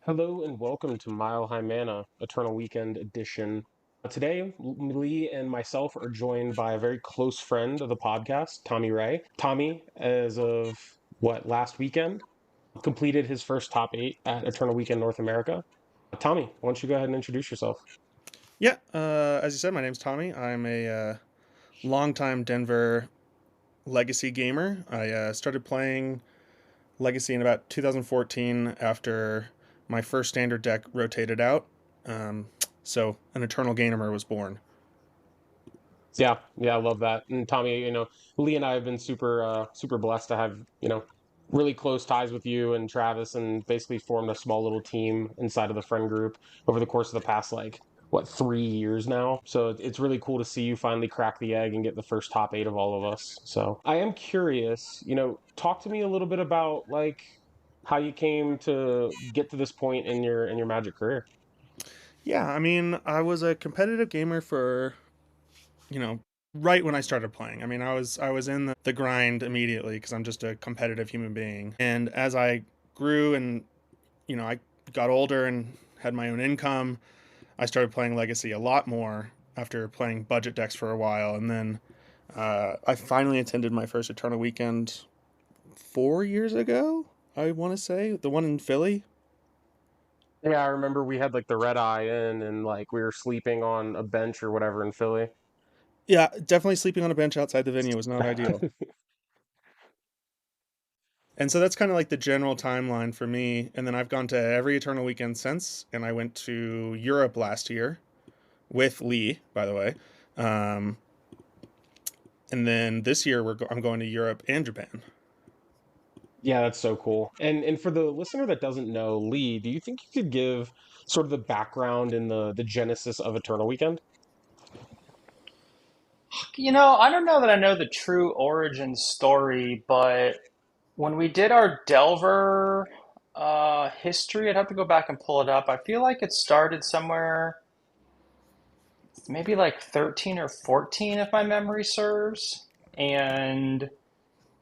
Hello and welcome to Mile High Mana, Eternal Weekend Edition. Today, Lee and myself are joined by a very close friend of the podcast, Tommy Wray. Tommy, as of last weekend, completed his first top eight at Eternal Weekend North America. Tommy, why don't you go ahead and introduce yourself? Yeah, as you said, my name's Tommy. I'm a longtime Denver Legacy gamer. I started playing Legacy in about 2014 after my first standard deck rotated out. Um, so an Eternal Gamer was born. Yeah, I love that. And Tommy, Lee and I have been super blessed to have, really close ties with you and Travis and basically formed a small little team inside of the friend group over the course of the past 3 years now. So it's really cool to see you finally crack the egg and get the first top eight of all of us. So I am curious, talk to me a little bit about how you came to get to this point in your Magic career. Yeah, I mean, I was a competitive gamer for, you know, right when I started playing. I mean, I was in the grind immediately because I'm just a competitive human being. And as I grew and, I got older and had my own income, I started playing Legacy a lot more after playing budget decks for a while, and then I finally attended my first Eternal Weekend 4 years ago. I want to say the one in Philly. Yeah, I remember we had the red eye in and we were sleeping on a bench or whatever in Philly. Yeah, definitely sleeping on a bench outside the venue was not ideal. And so that's kind of like the general timeline for me. And then I've gone to every Eternal Weekend since, and I went to Europe last year with Lee, by the way. Um, and then this year I'm going to Europe and Japan. Yeah, that's so cool. And for the listener that doesn't know, Lee, do you think you could give sort of the background and the genesis of Eternal Weekend? I don't know that I know the true origin story, but when we did our Delver history, I'd have to go back and pull it up. I feel like it started somewhere maybe like 13 or 14, if my memory serves. And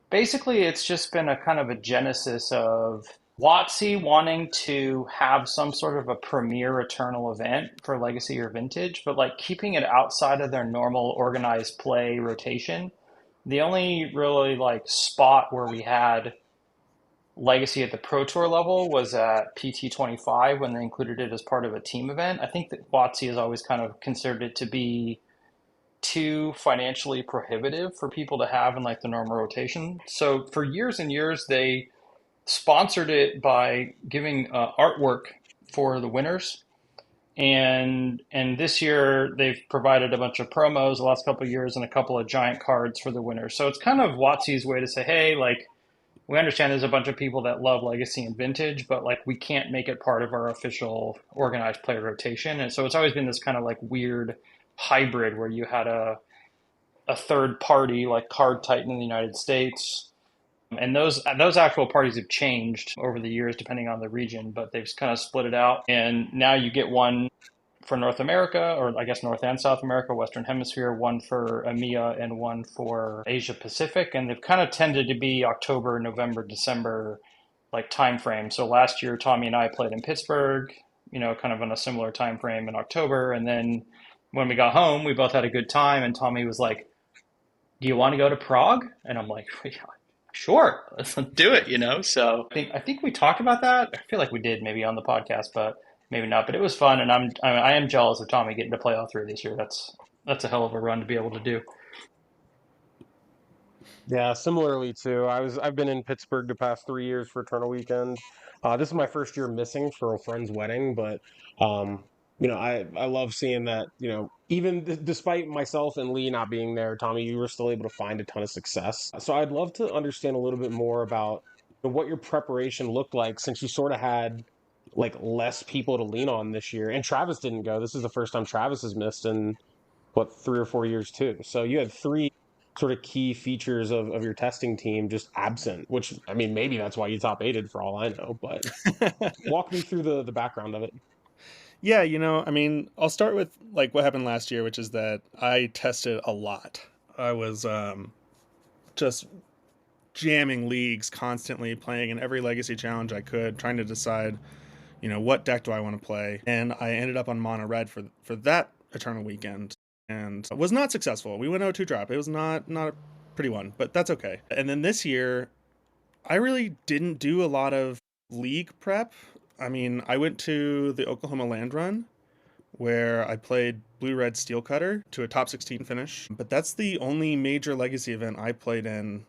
basically, it's just been a kind of a genesis of WotC wanting to have some sort of a premier Eternal event for Legacy or Vintage, but like keeping it outside of their normal organized play rotation. The only really like spot where we had Legacy at the Pro Tour level was at PT 25 when they included it as part of a team event. I think that WotC has always kind of considered it to be too financially prohibitive for people to have in like the normal rotation. So for years and years, they sponsored it by giving artwork for the winners. And this year they've provided a bunch of promos the last couple of years and a couple of giant cards for the winners. So it's kind of WotC's way to say, hey, like we understand there's a bunch of people that love Legacy and Vintage, but like we can't make it part of our official organized player rotation. And so it's always been this kind of like weird hybrid where you had a third party like Card Titan in the United States. And those actual parties have changed over the years depending on the region, but they've kind of split it out. And now you get one for North America, or I guess North and South America, Western Hemisphere, one for EMEA, and one for Asia Pacific. And they've kind of tended to be October, November, December like time frame. So last year, Tommy and I played in Pittsburgh, kind of in a similar time frame in October. And then when we got home, we both had a good time. And Tommy was like, "Do you want to go to Prague?" And I'm like, "Yeah, sure, let's do it." So I think we talked about that. I feel like we did maybe on the podcast, but maybe not. But it was fun, and I am jealous of Tommy getting to play all three this year. That's a hell of a run to be able to do. Yeah, similarly too. I've been in Pittsburgh the past 3 years for Eternal Weekend. This is my first year missing for a friend's wedding, but um, I love seeing that. Even despite myself and Lee not being there, Tommy, you were still able to find a ton of success. So I'd love to understand a little bit more about what your preparation looked like since you sort of had less people to lean on this year. And Travis didn't go. This is the first time Travis has missed in 3 or 4 years too. So you had three sort of key features of your testing team just absent, which I mean maybe that's why you top aided for all I know, but walk me through the background of it. Yeah, I mean, I'll start with like what happened last year, which is that I tested a lot. I was just jamming leagues constantly, playing in every legacy challenge I could, trying to decide, what deck do I want to play? And I ended up on mono red for that Eternal Weekend, and was not successful. We went 0-2 drop. It was not a pretty one, but that's okay. And then this year, I really didn't do a lot of league prep. I mean, I went to the Oklahoma Land Run where I played Blue Red Steel Cutter to a top 16 finish, but that's the only major Legacy event I played in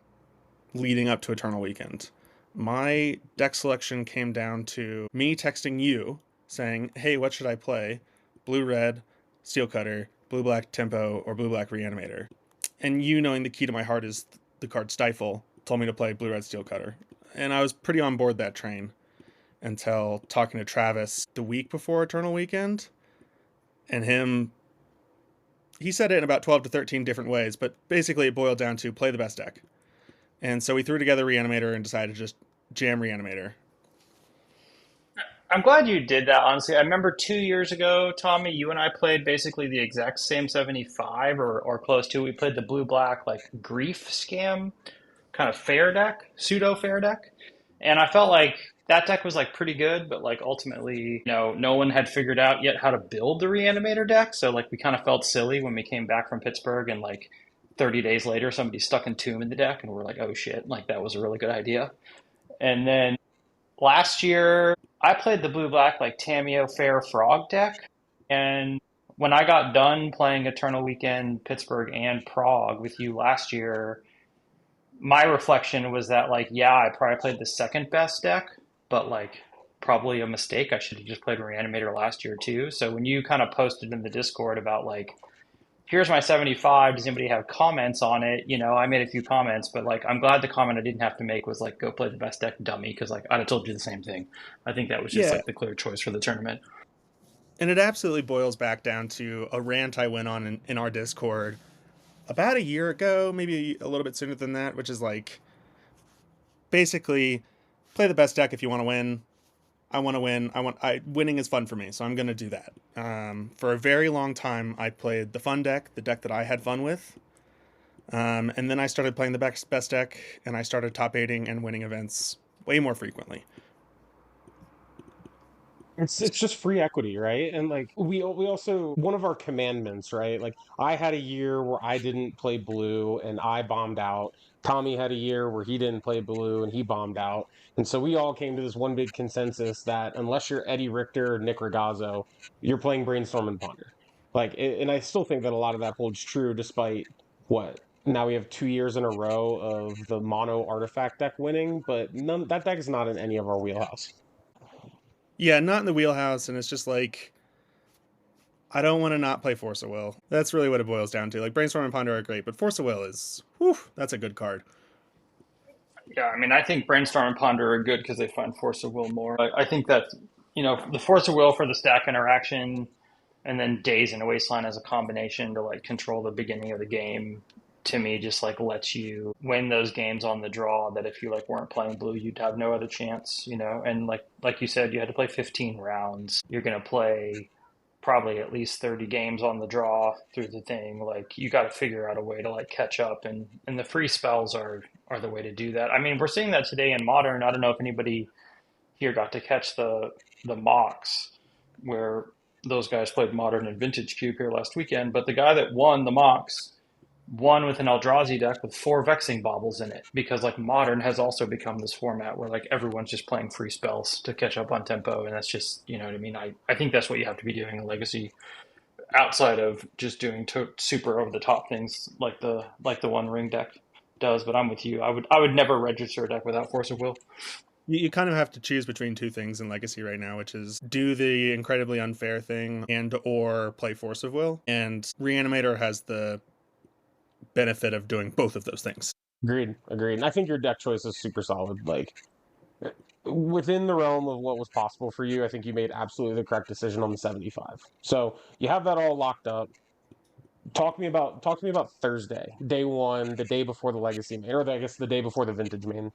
leading up to Eternal Weekend. My deck selection came down to me texting you saying, hey, what should I play? Blue Red, Steel Cutter, Blue Black Tempo, or Blue Black Reanimator. And you, knowing the key to my heart is the card Stifle, told me to play Blue Red Steel Cutter. And I was pretty on board that train until talking to Travis the week before Eternal Weekend. And he said it in about 12 to 13 different ways, but basically it boiled down to play the best deck. And so we threw together Reanimator and decided to just jam Reanimator. I'm glad you did that, honestly. I remember 2 years ago, Tommy, you and I played basically the exact same 75 or close to. We played the blue black, like grief scam kind of fair deck, pseudo fair deck. And I felt like that deck was like pretty good, but like ultimately, no one had figured out yet how to build the reanimator deck. So like we kind of felt silly when we came back from Pittsburgh and like 30 days later somebody stuck Entomb in the deck and we're like, oh shit, like that was a really good idea. And then last year I played the blue black like Tameo Fair Frog deck. And when I got done playing Eternal Weekend, Pittsburgh and Prague with you last year, my reflection was that like yeah, I probably played the second best deck, but like probably a mistake. I should have just played Reanimator last year too. So when you kind of posted in the Discord about like here's my 75, does anybody have comments on it? I made a few comments, but like I'm glad the comment I didn't have to make was like go play the best deck, dummy, because like I'd have told you the same thing. I think that was just Yeah, like the clear choice for the tournament. and it absolutely boils back down to a rant I went on in our Discord about a year ago, maybe a little bit sooner than that, which is like basically play the best deck if you want to win. I want to win. Winning is fun for me, so I'm going to do that. For a very long time, I played the fun deck, the deck that I had fun with. And then I started playing the best deck, and I started top 8ing and winning events way more frequently. It's just free equity, right? And like we also one of our commandments, right? Like I had a year where I didn't play blue and I bombed out. Tommy had a year where he didn't play blue and he bombed out. And so we all came to this one big consensus that unless you're Eddie Richter or Nick Ragazzo, you're playing Brainstorm and Ponder. And I still think that a lot of that holds true despite what now we have 2 years in a row of the mono artifact deck winning, but none that deck is not in any of our wheelhouse. Yeah, not in the wheelhouse, and it's just like I don't want to not play Force of Will. That's really what it boils down to. Like Brainstorm and Ponder are great, but Force of Will is, whew, that's a good card. Yeah, I mean, I think Brainstorm and Ponder are good because they find Force of Will more. I think that, the Force of Will for the stack interaction and then Days in a Wasteland as a combination to like control the beginning of the game to me just like lets you win those games on the draw that if you like weren't playing blue you'd have no other chance. And like you said, you had to play 15 rounds. You're going to play probably at least 30 games on the draw through the thing. Like you got to figure out a way to like catch up, and the free spells are the way to do that. I mean, we're seeing that today in Modern. I don't know if anybody here got to catch the mocks where those guys played Modern and Vintage Cube here last weekend, but the guy that won the mocks won with an Eldrazi deck with 4 Vexing Baubles in it because like Modern has also become this format where like everyone's just playing free spells to catch up on tempo, and that's just what I mean. I think that's what you have to be doing in Legacy outside of just doing super over the top things like the One Ring deck does. But I'm with you. I would never register a deck without Force of Will. You kind of have to choose between two things in Legacy right now, which is do the incredibly unfair thing and or play Force of Will. And Reanimator has the benefit of doing both of those things. Agreed. And I think your deck choice is super solid. Like within the realm of what was possible for you, I think you made absolutely the correct decision on the 75. So you have that all locked up. Talk to me about Thursday, day one, the day before the Legacy main, or I guess the day before the Vintage main.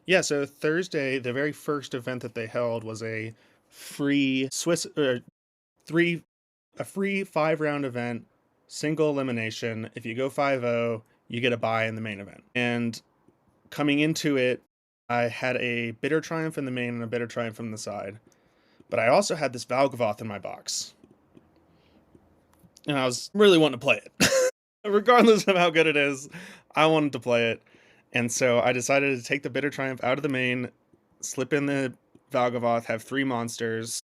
Yeah, so Thursday, the very first event that they held was a free Swiss three a free 5-round event, single elimination. If you go 5-0, you get a bye in the main event. And coming into it, I had a bitter triumph in the main and a bitter triumph from the side. But I also had this Valgavoth in my box, and I was really wanting to play it. Regardless of how good it is, I wanted to play it. And so I decided to take the Bitter Triumph out of the main, slip in the Valgavoth, have 3 monsters.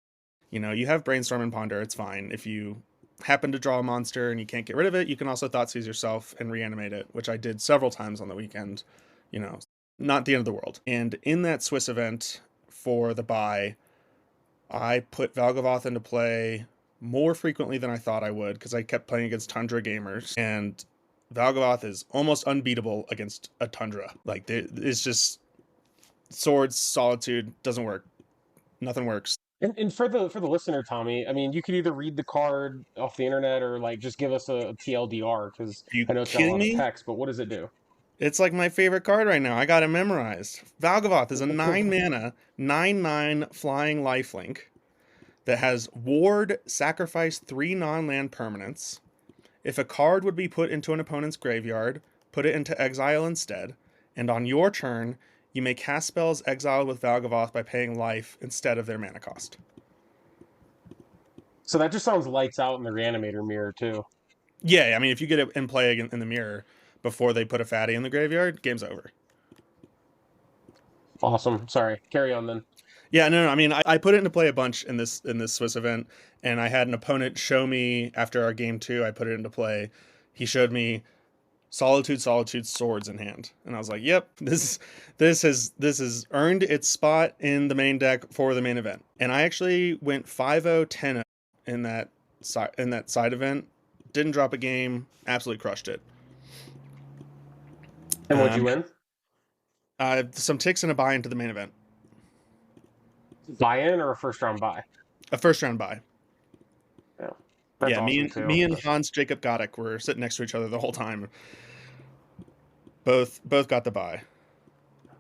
You know, you have Brainstorm and Ponder, it's fine. If you happen to draw a monster and you can't get rid of it, you can also Thoughtseize yourself and reanimate it, which I did several times on the weekend. You know, not the end of the world. And in that Swiss event for the buy, I put Valgavoth into play more frequently than I thought I would because I kept playing against Tundra gamers, and Valgavoth is almost unbeatable against a Tundra. Like, it's just swords, solitude, doesn't work. Nothing works. And for the listener, Tommy, I mean, you could either read the card off the internet or like just give us a TLDR because Are you I know it's got a kidding lot of me? text. But what does it do? It's like my favorite card right now. I got it memorized. Valgavoth is a 9 mana, 9/9 flying lifelink that has Ward, sacrifice 3 non-land permanents. If a card would be put into an opponent's graveyard, put it into exile instead, and on your turn, you may cast spells exiled with Valgavoth by paying life instead of their mana cost. So that just sounds lights out in the reanimator mirror too. Yeah, I mean, if you get it in play in the mirror before they put a fatty in the graveyard, game's over. Awesome. Sorry. Carry on then. Yeah, no. I mean, I put it into play a bunch in this Swiss event, and I had an opponent show me after our game 2. I put it into play. He showed me Solitude, swords in hand, and I was like, "Yep, this has earned its spot in the main deck for the main event." And I actually went 5-0, 10-0 in that side event. Didn't drop a game. Absolutely crushed it. And what'd you win? Some ticks and a buy into the main event. Buy in or a first round buy? A first round buy. Yeah. That's Yeah, awesome me too. and Hans Jacob Godek were sitting next to each other the whole time. Both got the buy.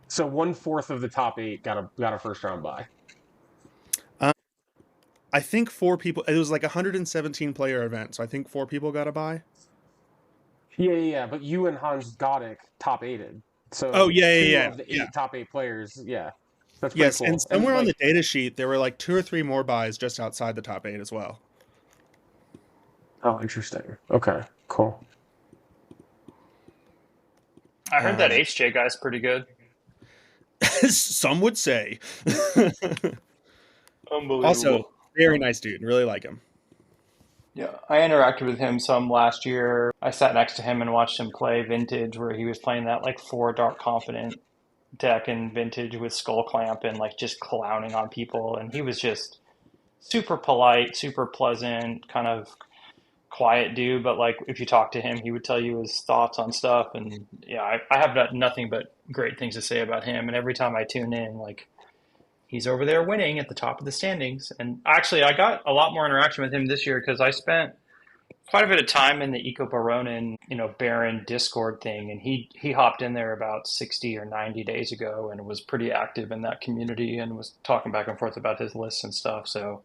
So 1/4 of the top 8 got a first round buy. I think 4 people. It was like a 117 player event, so I think 4 people got a buy. Yeah. But you and Hans Godek top 8'd. So Oh yeah, 2 yeah, of the yeah. 8 top 8 players. Yeah, that's pretty Yes, and cool. And somewhere on like, the data sheet there were like 2 or 3 more buys just outside the top 8 as well. oh, interesting. Okay, cool. I heard that HJ guy's pretty good. Some would say. Unbelievable. Also, very nice dude. Really like him. Yeah, I interacted with him some last year. I sat next to him and watched him play Vintage, where he was playing that like 4 Dark Confident deck in Vintage with Skull Clamp and like just clowning on people. And he was just super polite, super pleasant, kind of quiet dude. But like if you talk to him, he would tell you his thoughts on stuff. And yeah, I have nothing but great things to say about him. And every time I tune in, like he's over there winning at the top of the standings. And actually, I got a lot more interaction with him this year because I spent quite a bit of time in the Eco Baronin, Baron Discord thing, and he hopped in there about 60 or 90 days ago and was pretty active in that community and was talking back and forth about his lists and stuff. So,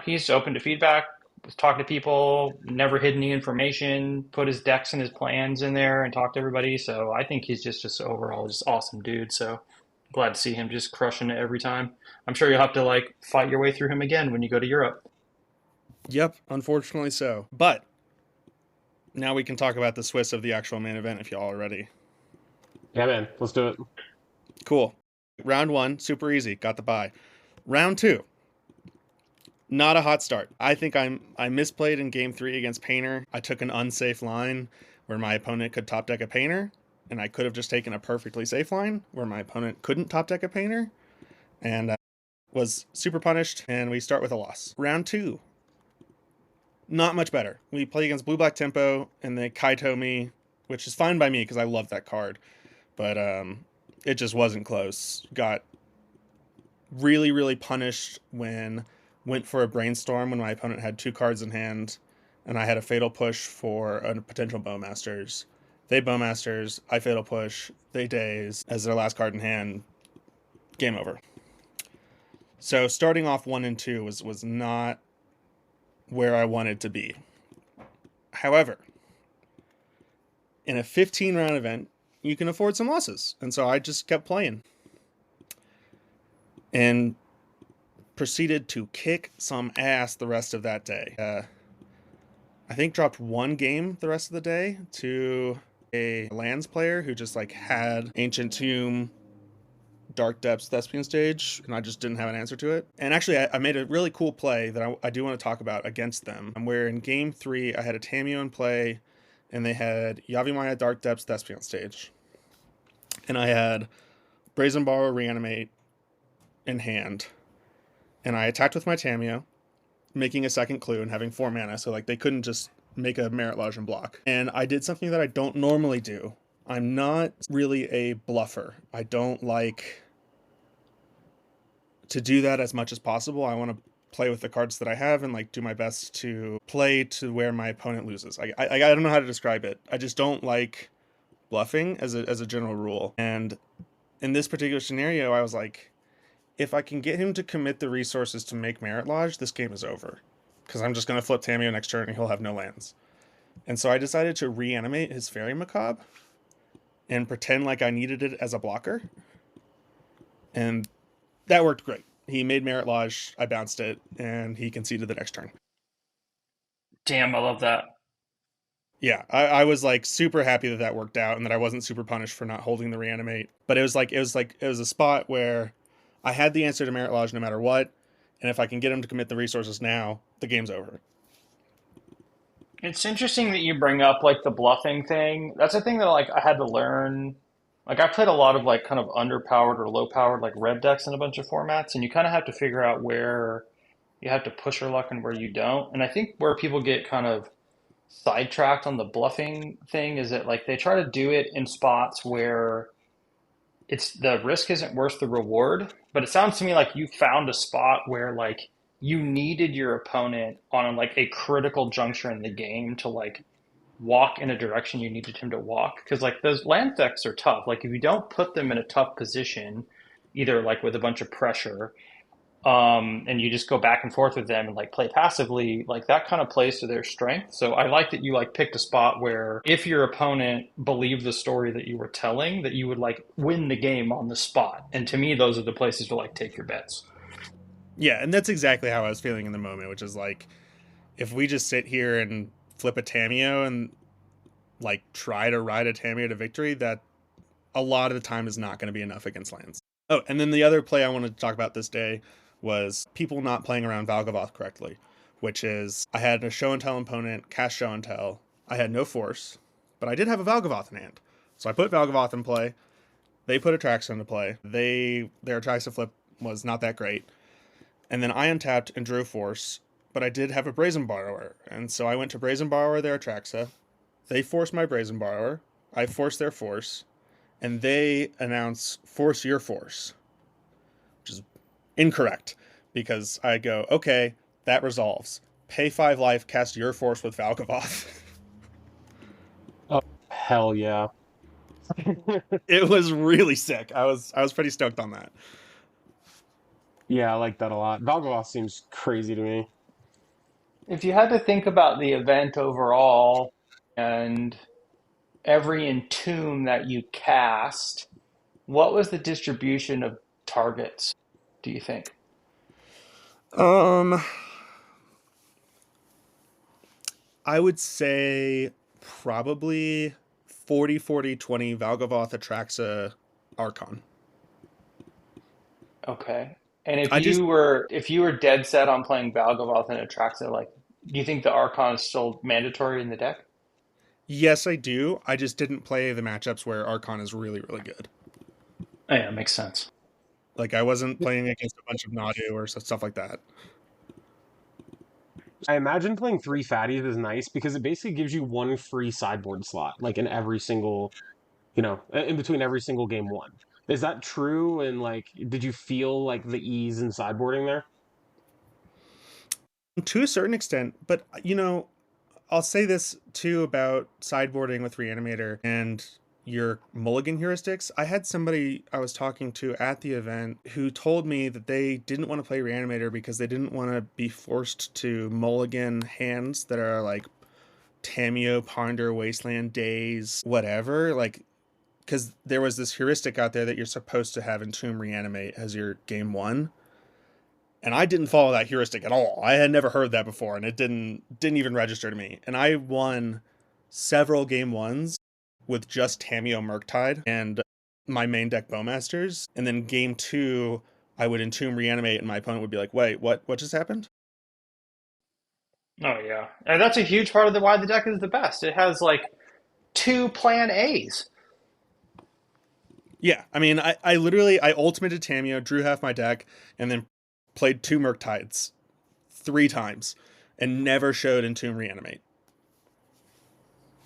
he's open to feedback, was talking to people, never hid any information, put his decks and his plans in there and talked to everybody. So I think he's just overall just awesome dude. So glad to see him just crushing it every time. I'm sure you'll have to like fight your way through him again when you go to Europe. Yep, unfortunately so. But now we can talk about the Swiss of the actual main event if y'all are ready. Yeah, man, let's do it. Cool. Round 1, super easy, got the bye. Round 2, not a hot start. I think I misplayed in game 3 against Painter. I took an unsafe line where my opponent could top deck a Painter, and I could have just taken a perfectly safe line where my opponent couldn't top deck a Painter, and was super punished, and we start with a loss. Round 2, not much better. We play against Blue Black Tempo, and they Kaito me, which is fine by me because I love that card. But it just wasn't close. Got really, really punished when went for a Brainstorm when my opponent had 2 cards in hand, and I had a Fatal Push for a potential Bowmasters. They Bowmasters, I Fatal Push, they Daze as their last card in hand. Game over. So starting off 1 and 2 was not where I wanted to be. However, in a 15-round event, you can afford some losses. And so I just kept playing. And proceeded to kick some ass the rest of that day. I think dropped one game the rest of the day to a lands player who just like had Ancient Tomb Dark Depths Thespian stage, and I just didn't have an answer to it. And actually, I made a really cool play that I do want to talk about against them, where in game 3, I had a Tamiyo in play, and they had Yavimaya Dark Depths Thespian stage. And I had Brazen Borrow Reanimate in hand. And I attacked with my Tamiyo, making a second clue and having 4 mana, so like they couldn't just make a Merit Lodge and block. And I did something that I don't normally do. I'm not really a bluffer. I don't like to do that as much as possible. I want to play with the cards that I have and like do my best to play to where my opponent loses. I don't know how to describe it. I just don't like bluffing as a general rule. And in this particular scenario, I was like, if I can get him to commit the resources to make Merit Lodge, this game is over. Because I'm just going to flip Tamiyo next turn and he'll have no lands. And so I decided to reanimate his Fairy Macabre and pretend like I needed it as a blocker. And that worked great. He made Merit Lodge, I bounced it, and he conceded the next turn. Damn, I love that. Yeah, I was like super happy that that worked out and that I wasn't super punished for not holding the reanimate. But it was a spot where I had the answer to Merit Lodge no matter what, and if I can get him to commit the resources now, the game's over. It's interesting that you bring up like the bluffing thing. That's a thing that like I had to learn. Like I played a lot of like kind of underpowered or low powered like red decks in a bunch of formats, and you kind of have to figure out where you have to push your luck and where you don't. And I think where people get kind of sidetracked on the bluffing thing is that like they try to do it in spots where it's the risk isn't worth the reward. But it sounds to me like you found a spot where like you needed your opponent on like a critical juncture in the game to like walk in a direction you needed him to walk. Because like those land decks are tough. Like if you don't put them in a tough position, either like with a bunch of pressure, and you just go back and forth with them and like play passively, like that kind of plays to their strength. So I like that you like picked a spot where if your opponent believed the story that you were telling, that you would like win the game on the spot. And to me, those are the places to like take your bets. Yeah, and that's exactly how I was feeling in the moment, which is like, if we just sit here and flip a Tamiyo and like try to ride a Tamiyo to victory, that a lot of the time is not going to be enough against lands. Oh, and then the other play I wanted to talk about this day was people not playing around Valgavoth correctly, which is I had a show and tell opponent cast show and tell. I had no force, but I did have a Valgavoth in hand. So I put Valgavoth in play. They put Atraxa into play. Their Atraxa flip was not that great. And then I untapped and drew force, but I did have a Brazen Borrower. And so I went to Brazen Borrower their Atraxa. They forced my Brazen Borrower. I forced their force. And they announce force your force, which is incorrect because I go, okay, that resolves. Pay 5 life, cast your force with Valgavoth. Oh, hell yeah. It was really sick. I was pretty stoked on that. Yeah, I like that a lot. Valgavoth seems crazy to me. If you had to think about the event overall and every entomb that you cast, what was the distribution of targets, do you think? Um, I would say probably 40-40-20 Valgavoth, Atraxa, Archon. Okay. And I just if you were dead set on playing Valgavoth and Atraxa, like do you think the Archon is still mandatory in the deck? Yes, I do. I just didn't play the matchups where Archon is really, really good. Oh, yeah, makes sense. Like I wasn't playing against a bunch of Nadu or stuff like that. I imagine playing 3 fatties is nice because it basically gives you one free sideboard slot, like in every single, in between every single game one. Is that true? And like, did you feel like the ease in sideboarding there? To a certain extent, but I'll say this too about sideboarding with Reanimator and your mulligan heuristics. I had somebody I was talking to at the event who told me that they didn't want to play Reanimator because they didn't want to be forced to mulligan hands that are like Tamiyo, Ponder, Wasteland, Days, whatever. Like, because there was this heuristic out there that you're supposed to have Entomb Reanimate as your game one. And I didn't follow that heuristic at all. I had never heard that before, and it didn't even register to me. And I won several game ones with just Tamio Murktide and my main deck Bowmasters. And then game two, I would Entomb Reanimate, and my opponent would be like, "Wait, what just happened?" Oh yeah, and that's a huge part of why the deck is the best. It has like two plan A's. Yeah, I mean, I literally I ultimated Tamio, drew half my deck, and then played two Murktides 3 times, and never showed Entomb Reanimate.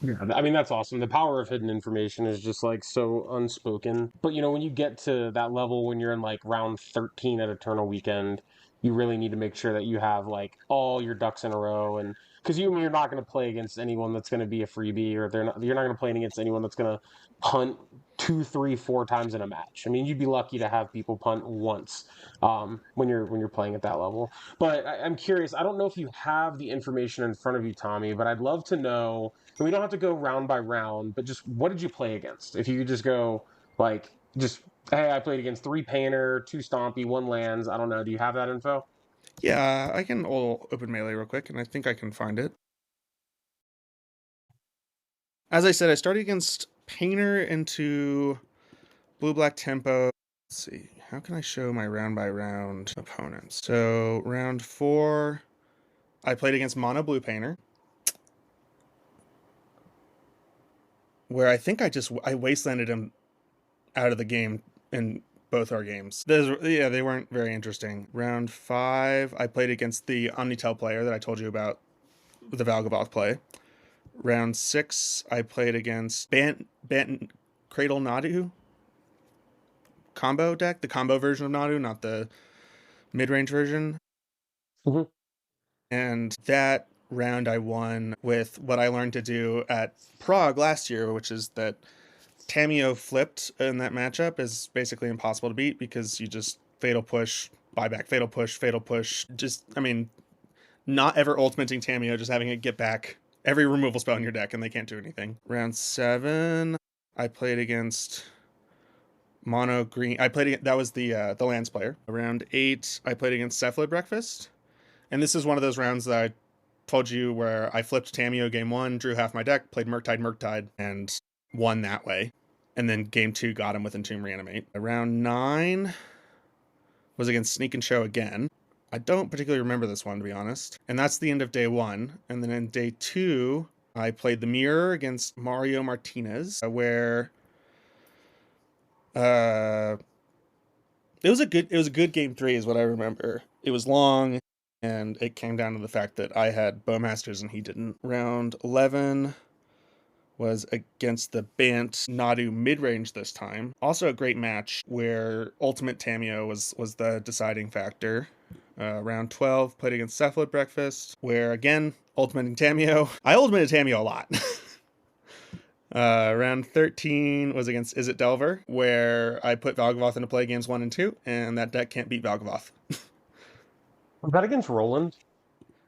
Yeah, I mean that's awesome. The power of hidden information is just like so unspoken. But when you get to that level, when you're in like round 13 at Eternal Weekend, you really need to make sure that you have like all your ducks in a row, and because you're not going to play against anyone that's going to be a freebie, or you're not going to play against anyone that's going to punt two, three, 4 times in a match. I mean, you'd be lucky to have people punt once when you're playing at that level. But I'm curious. I don't know if you have the information in front of you, Tommy, but I'd love to know, and we don't have to go round by round, but just what did you play against? If you could just go like just hey, I played against 3 Painter, 2 Stompy, 1 Lands. I don't know. Do you have that info? Yeah, I can open Melee real quick, and I think I can find it. As I said, I started against Painter into Blue-Black Tempo. Let's see, how can I show my round by round opponents? So round 4, I played against Mono Blue Painter, where I think I wastelanded him out of the game in both our games. They weren't very interesting. Round 5, I played against the Omnitel player that I told you about with the Valgavoth play. Round 6, I played against Bant Cradle Nadu combo deck, the combo version of Nadu, not the mid-range version. Mm-hmm. And that round I won with what I learned to do at Prague last year, which is that Tamio flipped in that matchup is basically impossible to beat because you just fatal push, buyback, fatal push, fatal push. Just, I mean, not ever ultimating Tamio, just having it get back every removal spell in your deck and they can't do anything. Round 7, I played against Mono Green. That was the lands player. Round 8, I played against Cephalid Breakfast. And this is one of those rounds that I told you where I flipped Tamio game 1, drew half my deck, played Murktide, and won that way. And then game 2 got him with Entomb Reanimate. Round 9 was against Sneak and Show again. I don't particularly remember this one, to be honest. And that's the end of day 1. And then in day 2, I played the Mirror against Mario Martinez, where it was a good game 3 is what I remember. It was long, and it came down to the fact that I had Bowmasters and he didn't. Round 11 was against the Bant Nadu mid-range this time. Also a great match where Ultimate Tamio was the deciding factor. Round 12, played against Cephalid Breakfast, where again, ultimating Tamio. I ultimated Tamio a lot. Round 13 was against Is It Delver, where I put Valgavoth into play games 1 and 2, and that deck can't beat Valgavoth. Was that against Roland?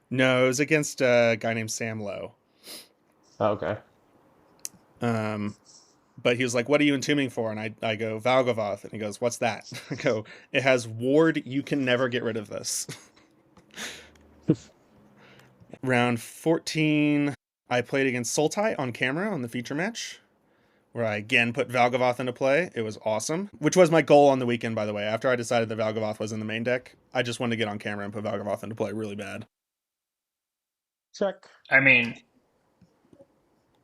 No, it was against a guy named Sam Lowe. Oh, okay. But he was like, "What are you entombing for?" And I go, "Valgavoth." And he goes, "What's that?" I go, "It has ward. You can never get rid of this." Round 14, I played against Sultai on camera on the feature match, where I again put Valgavoth into play. It was awesome, which was my goal on the weekend, by the way. After I decided that Valgavoth was in the main deck, I just wanted to get on camera and put Valgavoth into play really bad. Check. I mean,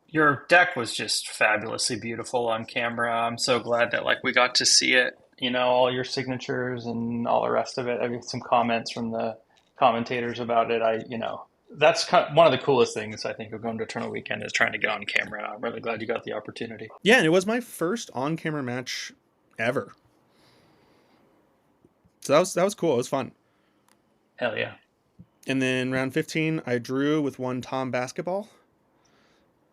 your deck was just fabulously beautiful on camera. I'm so glad that like we got to see it, all your signatures and all the rest of it. I get some comments from the commentators about it. That's one of the coolest things I think of going to Eternal Weekend is trying to get on camera. I'm really glad you got the opportunity. Yeah, and it was my first on-camera match ever. So that was cool. It was fun. Hell yeah. And then round 15, I drew with one Tom Basketball,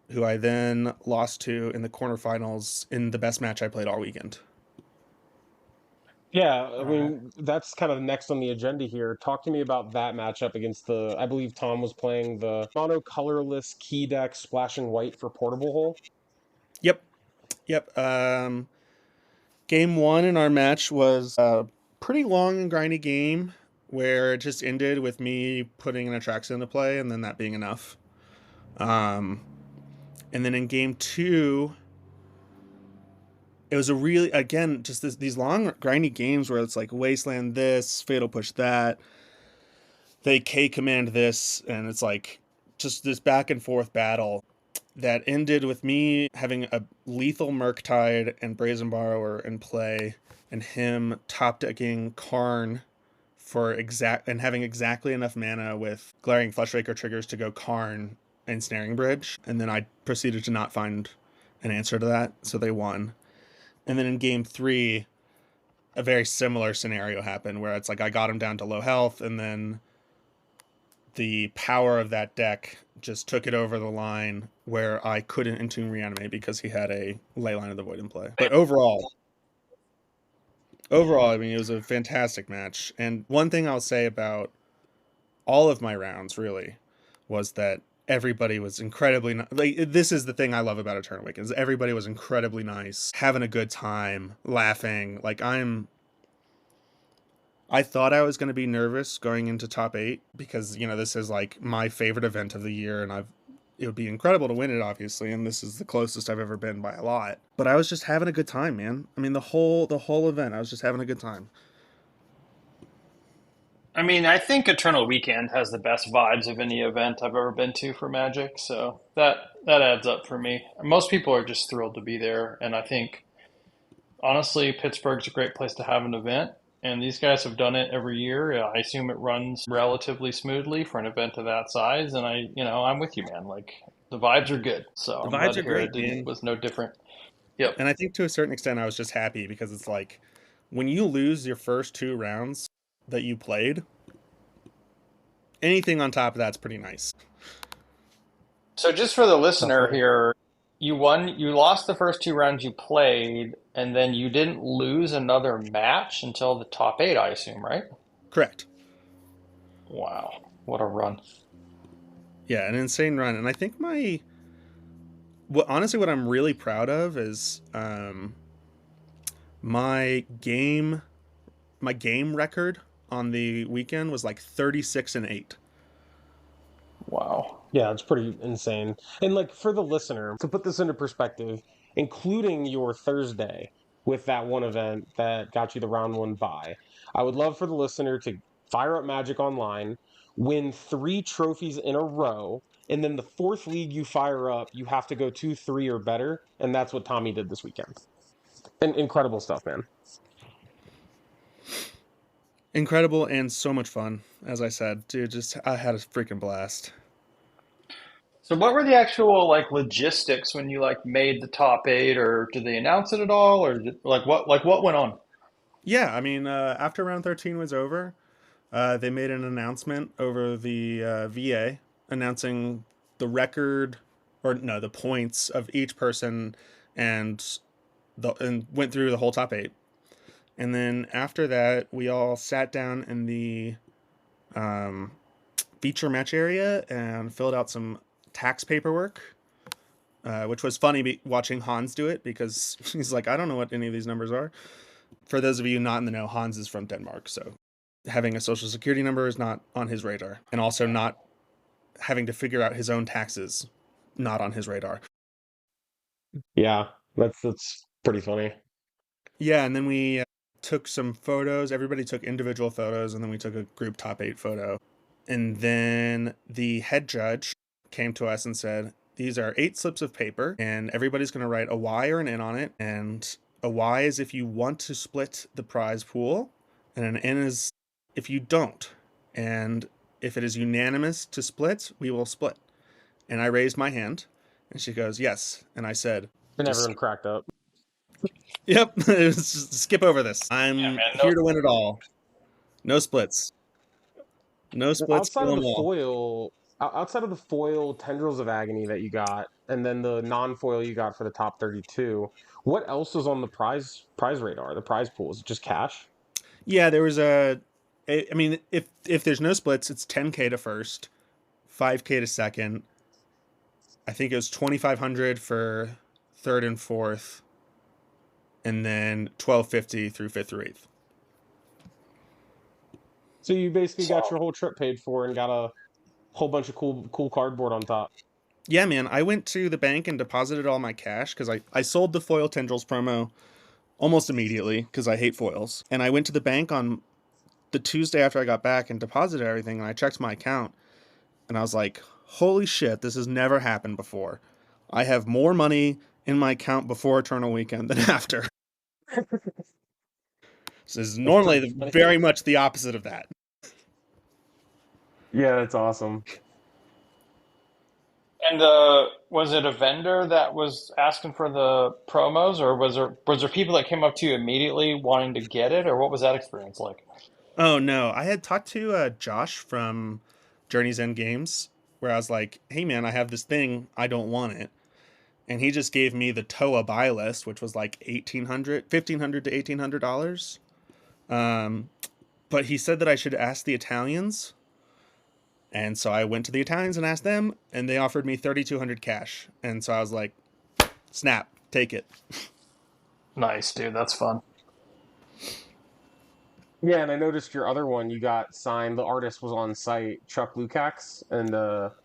who I then lost to in the quarterfinals in the best match I played all weekend. Yeah, I All right. mean, that's kind of next on the agenda here. Talk to me about that matchup against I believe Tom was playing the mono colorless key deck splashing white for portable hole. Yep. Game 1 in our match was a pretty long and grindy game. where it just ended with me putting an attraction into play and then that being enough. And then in game 2, it was a really, again, just these long grindy games where it's like Wasteland this, Fatal Push that, they K command this, and it's like just this back and forth battle that ended with me having a lethal Murktide and Brazen Borrower in play, and him top decking Karn for and having exactly enough mana with Glaring Fleshraker triggers to go Karn and Snaring Bridge, and then I proceeded to not find an answer to that, so they won. And then in game 3, a very similar scenario happened where it's like I got him down to low health, and then the power of that deck just took it over the line where I couldn't Entomb Reanimate because he had a Leyline of the Void in play. But overall, I mean, it was a fantastic match. And one thing I'll say about all of my rounds, really, was that everybody was incredibly like, this is the thing I love about a tournament weekend, is everybody was incredibly nice, having a good time, laughing. Like, I thought I was going to be nervous going into top 8 because, you know, this is like my favorite event of the year, and it would be incredible to win it, obviously, and this is the closest I've ever been by a lot. But I was just having a good time, man. I mean, the whole event, I was just having a good time. I mean, I think Eternal Weekend has the best vibes of any event I've ever been to for Magic, so that adds up for me. Most people are just thrilled to be there, and I think honestly, Pittsburgh's a great place to have an event, and these guys have done it every year. I assume it runs relatively smoothly for an event of that size, and I'm with you, man. Like the vibes are good, so The I'm glad vibes to are hear great, it didn't man. was no different. Yep. And I think to a certain extent, I was just happy because it's like when you lose your first 2 rounds that you played, anything on top of that's pretty nice. So just for the listener Definitely. here, you lost the first 2 rounds you played, and then you didn't lose another match until the top 8, I assume, right? Correct. Wow, what a run. Yeah, an insane run. And I think what I'm really proud of is my game record on the weekend was like 36-8. Wow. Yeah, it's pretty insane. And like for the listener, to put this into perspective, including your Thursday with that one event that got you the round 1 bye, I would love for the listener to fire up Magic Online, win 3 trophies in a row, and then the 4th league you fire up, you have to go 2-3 or better, and that's what Tommy did this weekend. And incredible stuff, man. Incredible and so much fun. As I said, dude, just I had a freaking blast. So what were the actual like logistics when you like made the top 8, or did they announce it at all, or like what went on? Yeah, I mean, after round 13 was over, they made an announcement over the VA announcing the record, or no, the points of each person, and and went through the whole top 8. And then after that, we all sat down in the um, feature match area and filled out some tax paperwork, which was funny watching Hans do it because he's like, I don't know what any of these numbers are. For those of you not in the know, Hans is from Denmark, so having a social security number is not on his radar, and also not having to figure out his own taxes, not on his radar. Yeah, that's pretty funny. Yeah, and then we took some photos. Everybody took individual photos, and then we took a group top 8 photo. And then the head judge came to us and said, these are 8 slips of paper, and everybody's going to write a Y or an N on it. And a Y is if you want to split the prize pool, and an N is if you don't. And if it is unanimous to split, we will split. And I raised my hand, and she goes, yes. And I said, And just everyone cracked up. yep, just skip over this. Yeah, I'm man. No, here to win it all. No splits. No Well, splits, kill them all. outside of the foil Tendrils of Agony that you got, and then the non-foil you got for the top 32, what else was on the prize radar, the prize pool? Is it just cash? Yeah, there was I mean, if there's no splits, it's 10K to first, 5K to second. I think it was 2,500 for third and fourth, and then 1,250 through fifth or eighth. So you basically got So your whole trip paid for and got a whole bunch of cool cardboard on top. Yeah, man, I went to the bank and deposited all my cash because I sold the foil tendrils promo almost immediately because I hate foils. And I went to the bank on the Tuesday after I got back and deposited everything, and I checked my account, and I was like, holy shit, this has never happened before. I have more money in my account before Eternal Weekend than after. This is That's pretty normally funny. very much the opposite of that. Yeah, that's awesome. and was it a vendor that was asking for the promos, or was there people that came up to you immediately wanting to get it, or what was that experience like? Oh no, I had talked to Josh from Journey's End Games, where I was like, hey man, I have this thing, I don't want it. And he just gave me the TOA buy list, which was like $1,500 to $1,800. Um, but he said that I should ask the Italians, and so I went to the Italians and asked them, and they offered me 3,200 cash. And so I was like, snap, take it. Nice, dude. That's fun. Yeah, and I noticed your other one you got signed. The artist was on site, Chuck Lukacs, and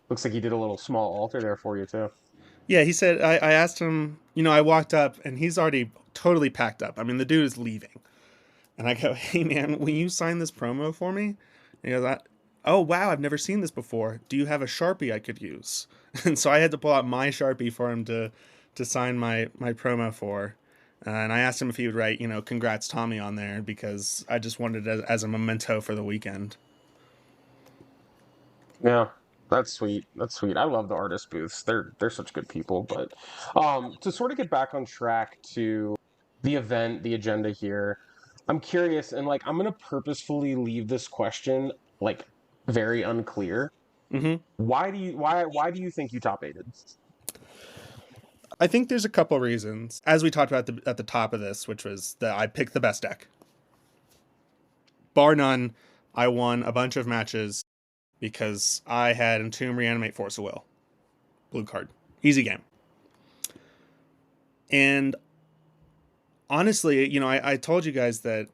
looks like he did a little small altar there for you too. Yeah, he said, I asked him, I walked up and he's already totally packed up. I mean, the dude is leaving. And I go, hey man, will you sign this promo for me? And he goes, oh wow, I've never seen this before. Do you have a Sharpie I could use? And so I had to pull out my Sharpie for him to sign my promo for. And I asked him if he would write, congrats Tommy on there because I just wanted it as a memento for the weekend. Yeah, that's sweet. That's sweet. I love the artist booths. They're such good people. But to sort of get back on track to the event, the agenda here, I'm curious, and like I'm gonna purposefully leave this question like very unclear. Mm-hmm. Why do you think you top aided? I think there's a couple reasons. As we talked about at the top of this, which was that I picked the best deck. Bar none, I won a bunch of matches because I had Entomb, Reanimate, Force of Will. Blue card. Easy game. And honestly, I told you guys that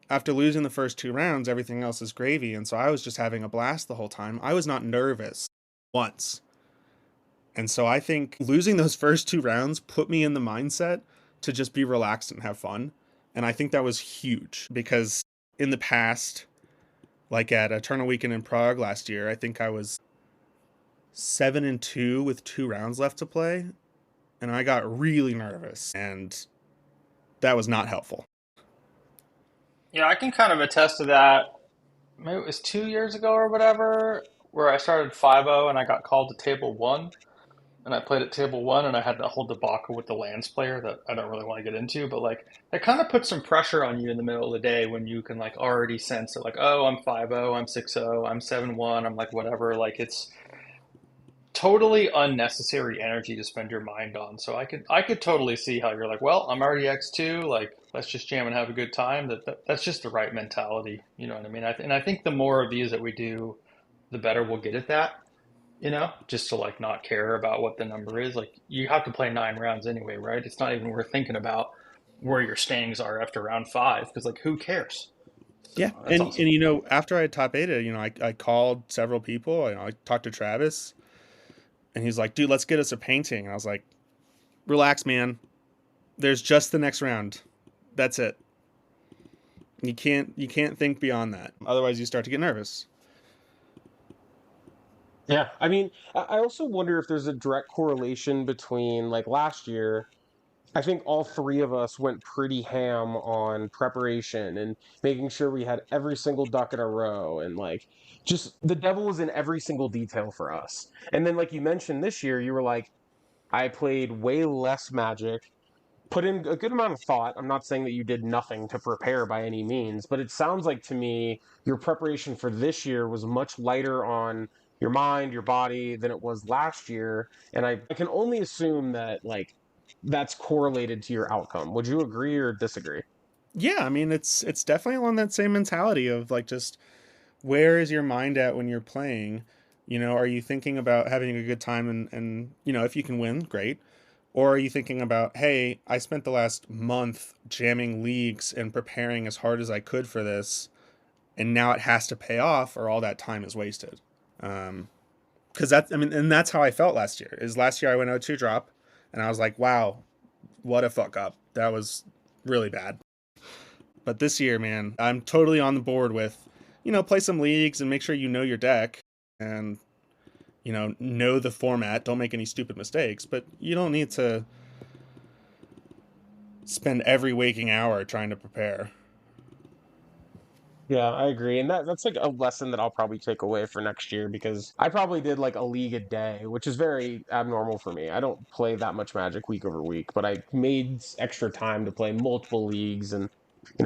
after losing the first 2 rounds, everything else is gravy. And so I was just having a blast the whole time. I was not nervous once. And so I think losing those first 2 rounds put me in the mindset to just be relaxed and have fun. And I think that was huge because in the past, like at Eternal Weekend in Prague last year, I think I was 7-2 with 2 rounds left to play. And I got really nervous. And that was not helpful. Yeah, I can kind of attest to that. Maybe it was 2 years ago or whatever, where I started 5-0 and I got called to table one. And I played at table one and I had the whole debacle with the lands player that I don't really want to get into, but like it kind of puts some pressure on you in the middle of the day when you can like already sense it like, oh, I'm 5-0, I'm 6-0, I'm 7-1, I'm like whatever. Like it's totally unnecessary energy to spend your mind on. So I could totally see how you're like, well, I'm already X2, like let's just jam and have a good time. That's just the right mentality. You know what I mean? And I think the more of these that we do, the better we'll get at that, just to like not care about what the number is. Like you have to play 9 rounds anyway, right? It's not even worth thinking about where your standings are after round five because like who cares? So Yeah. that's And awesome. after I top eight, I called several people. I talked to Travis and he's like, dude, let's get us a painting. And I was like, relax, man. There's just the next round. That's it. You can't think beyond that. Otherwise you start to get nervous. Yeah, I mean, I also wonder if there's a direct correlation between like last year. I think all three of us went pretty ham on preparation and making sure we had every single duck in a row and like just the devil was in every single detail for us. And then like you mentioned this year, you were like, I played way less magic, put in a good amount of thought. I'm not saying that you did nothing to prepare by any means, but it sounds like to me your preparation for this year was much lighter on your mind, your body than it was last year. And I can only assume that like that's correlated to your outcome. Would you agree or disagree? Yeah, I mean it's definitely on that same mentality of like just where is your mind at when you're playing? Are you thinking about having a good time and if you can win, great. Or are you thinking about, hey, I spent the last month jamming leagues and preparing as hard as I could for this, and now it has to pay off, or all that time is wasted. Because that's, I mean, and that's how I felt last year. Is last year I went 0-2 drop, and I was like, wow, what a fuck up. That was really bad. But this year, man, I'm totally on the board with, play some leagues and make sure you know your deck and, know the format. Don't make any stupid mistakes, but you don't need to spend every waking hour trying to prepare. Yeah, I agree. And that's like a lesson that I'll probably take away for next year because I probably did like a league a day, which is very abnormal for me. I don't play that much Magic week over week, but I made extra time to play multiple leagues and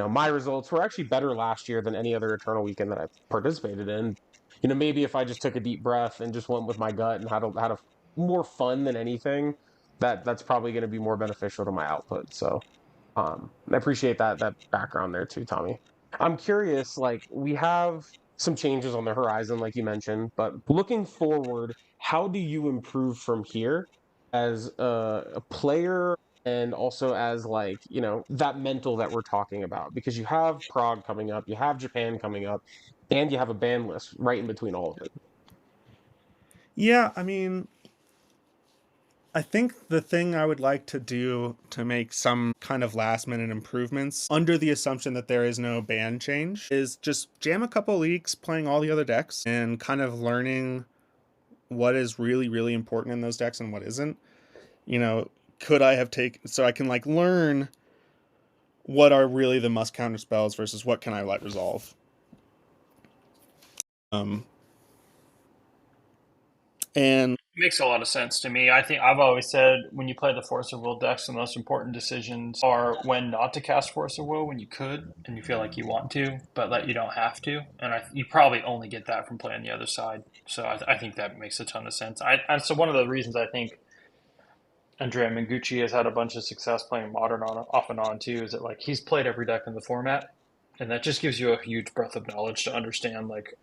my results were actually better last year than any other Eternal weekend that I participated in. Maybe if I just took a deep breath and just went with my gut and had a more fun than anything, that's probably going to be more beneficial to my output. So I appreciate that background there too, Tommy. I'm curious, like we have some changes on the horizon, like you mentioned, but looking forward, how do you improve from here as a player and also as like, that mental that we're talking about? Because you have Prague coming up, you have Japan coming up, and you have a ban list right in between all of it. Yeah, I mean, I think the thing I would like to do to make some kind of last minute improvements, under the assumption that there is no ban change, is just jam a couple leagues playing all the other decks and kind of learning what is really, really important in those decks and what isn't. You know, could I have taken, so I can like learn what are really the must counter spells versus what can I let resolve. Um, and Makes a lot of sense to me. I think I've always said when you play the Force of Will decks, the most important decisions are when not to cast Force of Will when you could and you feel like you want to, but that you don't have to. And you probably only get that from playing the other side. So I think that makes a ton of sense. So one of the reasons I think Andrea Mengucci has had a bunch of success playing Modern on off and on too is that like he's played every deck in the format, and that just gives you a huge breadth of knowledge to understand like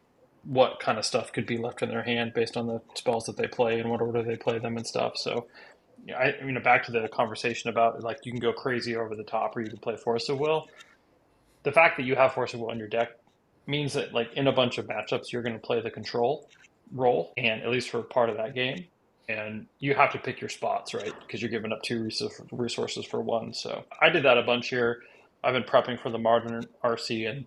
what kind of stuff could be left in their hand based on the spells that they play and what order they play them and stuff. So, yeah, back to the conversation about like you can go crazy over the top or you can play Force of Will. The fact that you have Force of Will in your deck means that like in a bunch of matchups you're going to play the control role, and at least for part of that game, and you have to pick your spots right because you're giving up two resources for one. So I did that a bunch here. I've been prepping for the modern RC, and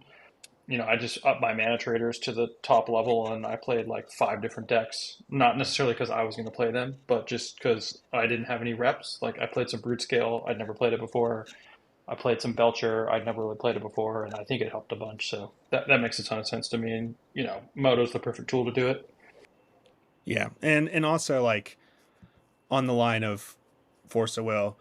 I just upped my mana traders to the top level and I played like five different decks. Not necessarily because I was going to play them, but just because I didn't have any reps. Like I played some Brute Scale, I'd never played it before. I played some Belcher, I'd never really played it before, and I think it helped a bunch. So that makes a ton of sense to me. And, Moto's the perfect tool to do it. yeah, and also like on the line of Force of Will,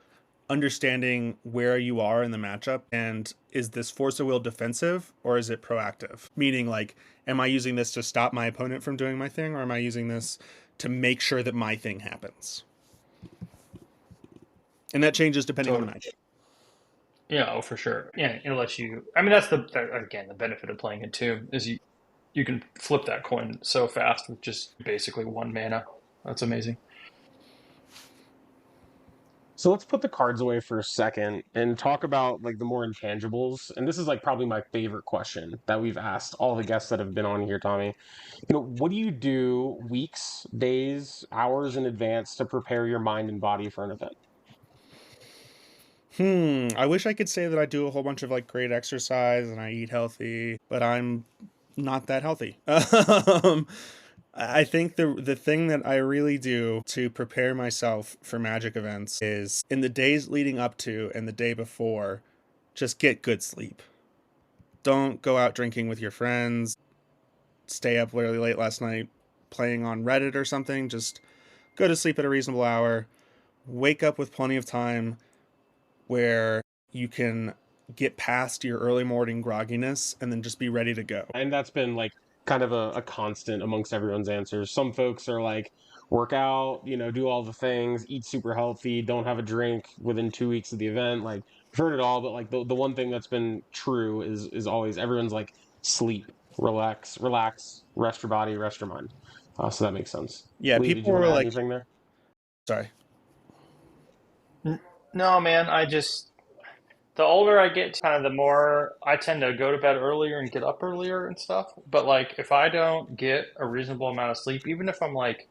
understanding where you are in the matchup and is this Force of Will defensive or is it proactive? Meaning, like, am I using this to stop my opponent from doing my thing or am I using this to make sure that my thing happens? And that changes depending on the Totally. matchup. Yeah, oh, for sure. Yeah, it lets you. That's again the benefit of playing it too is you can flip that coin so fast with just basically one mana. That's amazing. So let's put the cards away for a second and talk about like the more intangibles. And this is like probably my favorite question that we've asked all the guests that have been on here, Tommy. What do you do weeks, days, hours in advance to prepare your mind and body for an event? I wish I could say that I do a whole bunch of like great exercise and I eat healthy, but I'm not that healthy. I think the thing that I really do to prepare myself for Magic events is in the days leading up to and the day before, just get good sleep. Don't go out drinking with your friends, stay up really late last night playing on Reddit or something. Just go to sleep at a reasonable hour, wake up with plenty of time where you can get past your early morning grogginess and then just be ready to go. And that's been like kind of a constant amongst everyone's answers. Some folks are like, work out, do all the things, eat super healthy, don't have a drink within 2 weeks of the event. Like, I've heard it all, but like the one thing that's been true is always everyone's like, sleep, relax, rest your body, rest your mind. So that makes sense. Yeah, Lee, did people you want were to add like, anything there? sorry. No, man, I just The older I get, kind of the more I tend to go to bed earlier and get up earlier and stuff. But like if I don't get a reasonable amount of sleep, even if I'm like,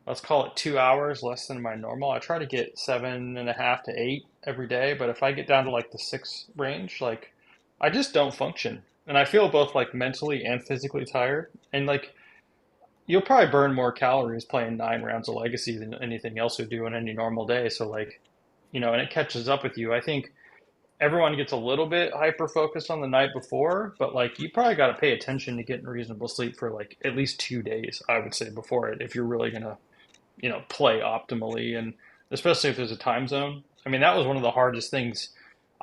let's call it 2 hours less than my normal, I try to get 7.5 to 8 every day. But if I get down to like the 6 range, like I just don't function. And I feel both like mentally and physically tired. And like you'll probably burn more calories playing 9 rounds of Legacy than anything else would do on any normal day. So like, and it catches up with you. I think everyone gets a little bit hyper focused on the night before, but like you probably got to pay attention to getting reasonable sleep for like at least 2 days, I would say, before it, if you're really gonna, play optimally, and especially if there's a time zone. I mean, that was one of the hardest things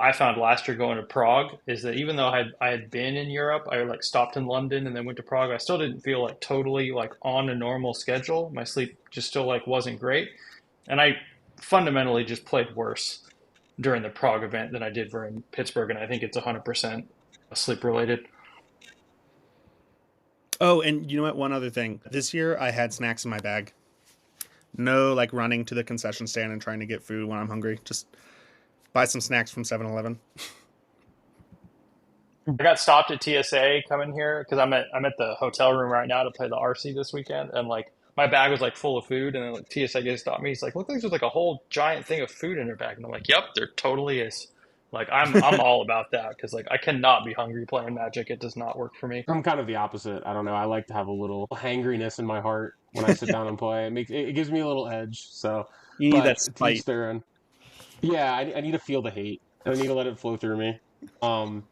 I found last year going to Prague, is that even though I had been in Europe, I like stopped in London and then went to Prague, I still didn't feel like totally like on a normal schedule. My sleep just still like wasn't great, and I fundamentally just played worse during the Prague event than I did during Pittsburgh, and I think it's 100% sleep related. Oh, and you know what? One other thing. This year I had snacks in my bag. No, like running to the concession stand and trying to get food when I'm hungry. Just buy some snacks from 7-Eleven. I got stopped at TSA coming here because I'm at the hotel room right now to play the RC this weekend, and like my bag was like full of food, and then like TSA guy stopped me. He's like, "Look like there's like a whole giant thing of food in your bag," and I'm like, "Yep, there totally is." Like I'm all about that because like I cannot be hungry playing Magic. It does not work for me. I'm kind of the opposite. I don't know. I like to have a little hangriness in my heart when I sit down and play. It gives me a little edge. So, You need that but to each spite. their own. Yeah, I need to feel the hate. I need to let it flow through me. Um,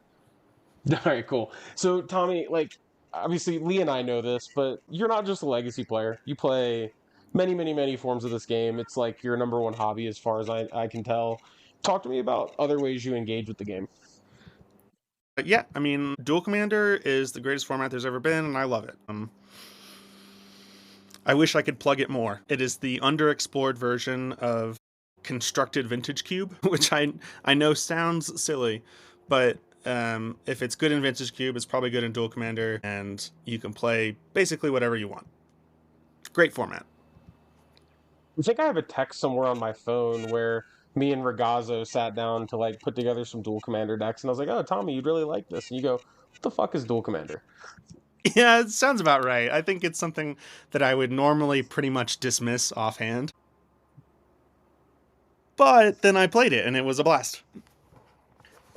all right, cool. So, Tommy, like, obviously, Lee and I know this, but you're not just a legacy player. You play many, many, many forms of this game. It's like your number one hobby, as far as I can tell. Talk to me about other ways you engage with the game. But yeah, I mean, Dual Commander is the greatest format there's ever been, and I love it. I wish I could plug it more. It is the underexplored version of constructed Vintage Cube, which I know sounds silly, but if it's good in Vintage Cube, it's probably good in Dual Commander, and you can play basically whatever you want. Great format. I think I have a text somewhere on my phone where me and Ragazzo sat down to like put together some Dual Commander decks, and I was like, "Oh, Tommy, you'd really like this." And you go, "What the fuck is Dual Commander?" Yeah, it sounds about right. I think it's something that I would normally pretty much dismiss offhand. But then I played it, and it was a blast.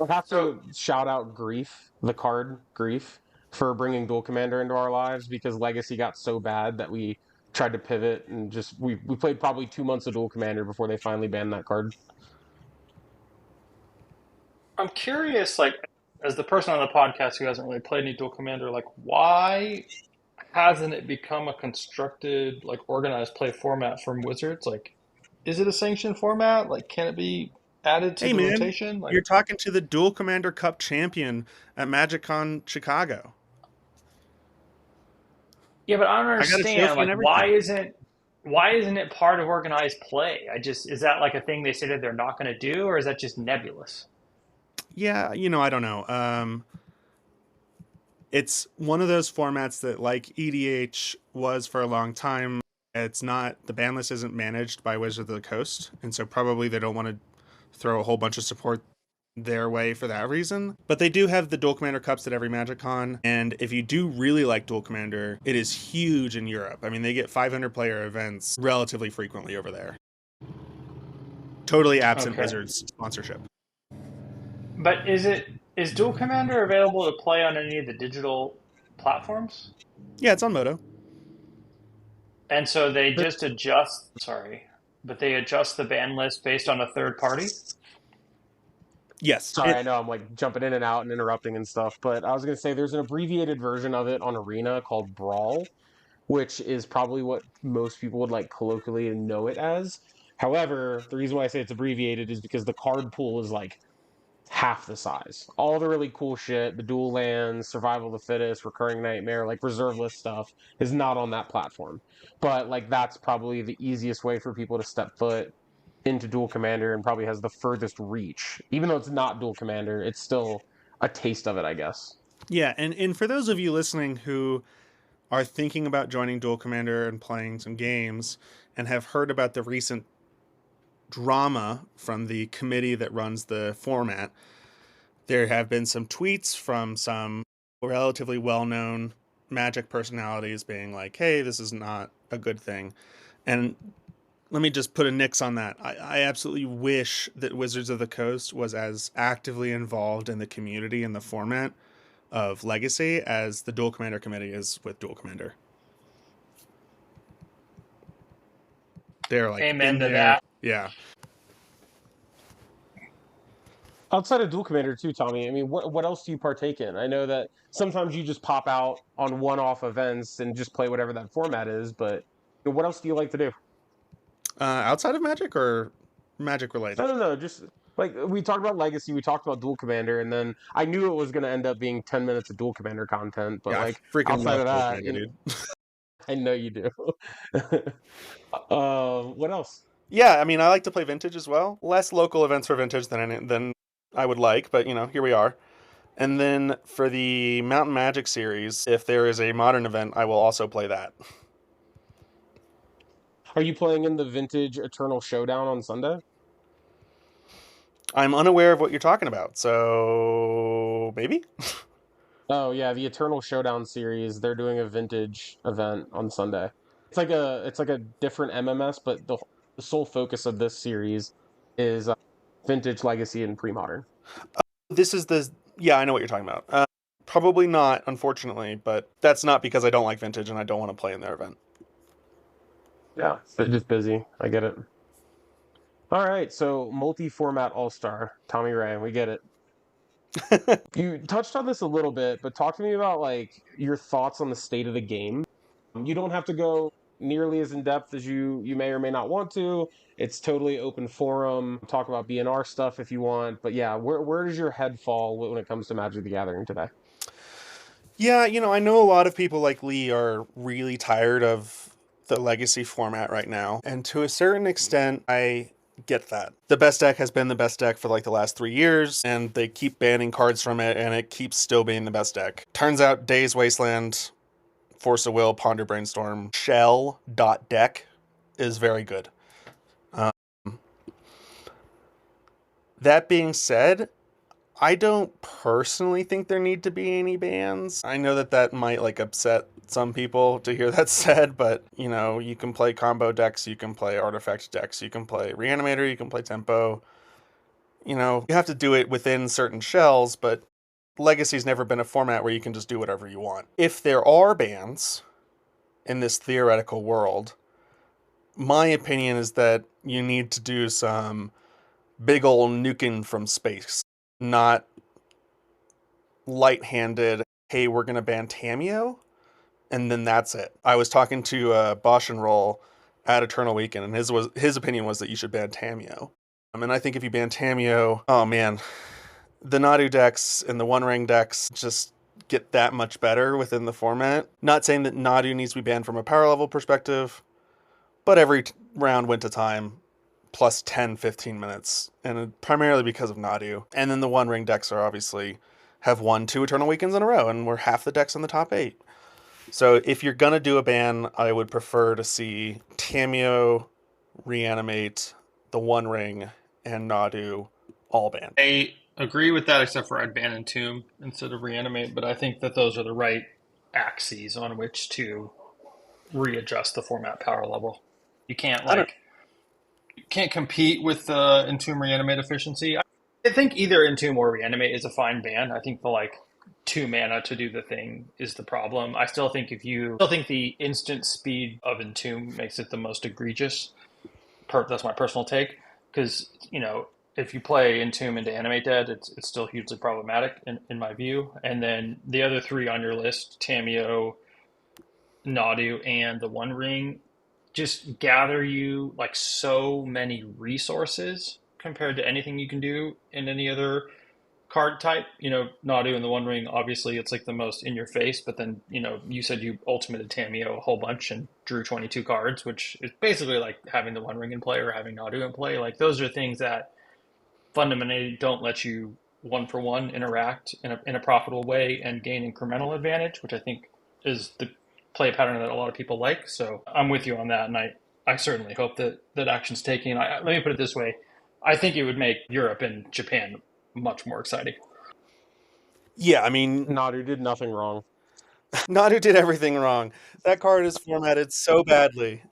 I have So to shout out Grief, the card Grief, for bringing Dual Commander into our lives because Legacy got so bad that we tried to pivot and just we played probably 2 months of Dual Commander before they finally banned that card. I'm curious, like as the person on the podcast who hasn't really played any Dual Commander, like why hasn't it become a constructed, like organized play format from Wizards? Like, is it a sanctioned format? Like, can it be added to Hey the man, rotation? Like, you're talking to the Dual Commander Cup champion at MagicCon Chicago. yeah, but I don't I got a understand. trophy and Like, why everything. isn't why isn't it part of organized play? Is that like a thing they say that they're not going to do, or is that just nebulous? Yeah, I don't know. It's one of those formats that, like EDH was for a long time, it's not, the ban list isn't managed by Wizards of the Coast, and so probably they don't want to throw a whole bunch of support their way for that reason. But they do have the Dual Commander Cups at every MagicCon, and if you do really like Dual Commander, it is huge in Europe. I mean, they get 500 player events relatively frequently over there. Totally absent Okay, Wizards sponsorship. but is Dual Commander available to play on any of the digital platforms? Yeah, it's on Moto. And so they just adjust, sorry, but they adjust the ban list based on a third party? Yes. Sorry, I know I'm like jumping in and out and interrupting and stuff, but I was gonna say there's an abbreviated version of it on Arena called Brawl, which is probably what most people would like colloquially know it as. However, the reason why I say it's abbreviated is because the card pool is like half the size. All the really cool shit, the dual lands, survival of the fittest, recurring nightmare, like reserve list stuff, is not on that platform. But like that's probably the easiest way for people to step foot into Dual Commander and probably has the furthest reach. Even though it's not Dual Commander, it's still a taste of it, I guess. Yeah, and for those of you listening who are thinking about joining Dual Commander and playing some games and have heard about the recent drama from the committee that runs the format. There have been some tweets from some relatively well-known Magic personalities being like, hey, this is not a good thing. And let me just put a nix on that. I absolutely wish that Wizards of the Coast was as actively involved in the community and the format of Legacy as the Dual Commander Committee is with Dual Commander. They're like Amen in to there. that. Yeah. Outside of Dual Commander too, Tommy, I mean, what else do you partake in? I know that sometimes you just pop out on one-off events and just play whatever that format is, but what else do you like to do? Outside of Magic or Magic No, related? no, no. Just like we talked about Legacy, we talked about Dual Commander, and then I knew it was going to end up being 10 minutes of Dual Commander content. But Yeah, I like freaking outside love of Dual that, Commander, dude. I know you do. What else? Yeah, I mean, I like to play Vintage as well. Less local events for Vintage than I would like, but here we are. And then for the Mountain Magic series, if there is a modern event, I will also play that. Are you playing in the Vintage Eternal Showdown on Sunday? I'm unaware of what you're talking about, so maybe? Oh yeah, the Eternal Showdown series. They're doing a Vintage event on Sunday. It's like a different MMS, but the sole focus of this series is Vintage, Legacy, and Pre-Modern. This is the. Yeah, I know what you're talking about. Probably not, unfortunately, but that's not because I don't like Vintage and I don't want to play in their event. Yeah, they're just busy. I get it. All right, so multi-format all-star, Tommy Wray, we get it. You touched on this a little bit, but talk to me about like your thoughts on the state of the game. You don't have to go nearly as in depth as you may or may not want to. It's totally open forum. Talk about BNR stuff if you want, but yeah, where does your head fall when it comes to Magic the Gathering today? Yeah, I know a lot of people like Lee are really tired of the legacy format right now. And to a certain extent, I get that. The best deck has been the best deck for like the last 3 years, and they keep banning cards from it, and it keeps still being the best deck. Turns out Days Wasteland, Force of Will, Ponder Brainstorm, Shell.deck is very good. Um, that being said, I don't personally think there need to be any bans. I know that might like upset some people to hear that said, but you can play combo decks, you can play artifact decks, you can play Reanimator, you can play Tempo. You have to do it within certain shells, but Legacy's never been a format where you can just do whatever you want. If there are bans in this theoretical world, my opinion is that you need to do some big ol' nuking from space, not light-handed, hey, we're going to ban Tameo, and then that's it. I was talking to Bosch and Roll at Eternal Weekend, and his opinion was that you should ban Tameo. And I think if you ban Tameo, oh man, the Nadu decks and the One Ring decks just get that much better within the format. Not saying that Nadu needs to be banned from a power level perspective, but every round went to time plus 10, 15 minutes, and primarily because of Nadu. And then the One Ring decks are obviously have won 2 Eternal Weekends in a row, and we're half the decks in the top 8. So if you're going to do a ban, I would prefer to see Tameo, Reanimate, the One Ring, and Nadu all banned. I agree with that, except for I'd ban Entomb instead of Reanimate, but I think that those are the right axes on which to readjust the format power level. You can't I don't. compete with Entomb Reanimate efficiency. I think either Entomb or Reanimate is a fine ban. I think the 2 mana to do the thing is the problem. I still think the instant speed of Entomb makes it the most egregious. That's my personal take, because if you play Entomb into Animate Dead, it's still hugely problematic in my view. And then the other three on your list, Tameo, Nadu, and the One Ring, just gather you so many resources compared to anything you can do in any other card type. Nadu and the One Ring, obviously, it's like the most in your face. But then, you said you ultimated Tameo a whole bunch and drew 22 cards, which is basically like having the One Ring in play or having Nadu in play. Like those are things that fundamentally don't let you one for one interact in a profitable way and gain incremental advantage, which I think is the play pattern that a lot of people like. So I'm with you on that, and I certainly hope that action's taken. Let me put it this way: I think it would make Europe and Japan much more exciting. Yeah, I mean, Nadu did nothing wrong. Nadu did everything wrong. That card is formatted so badly.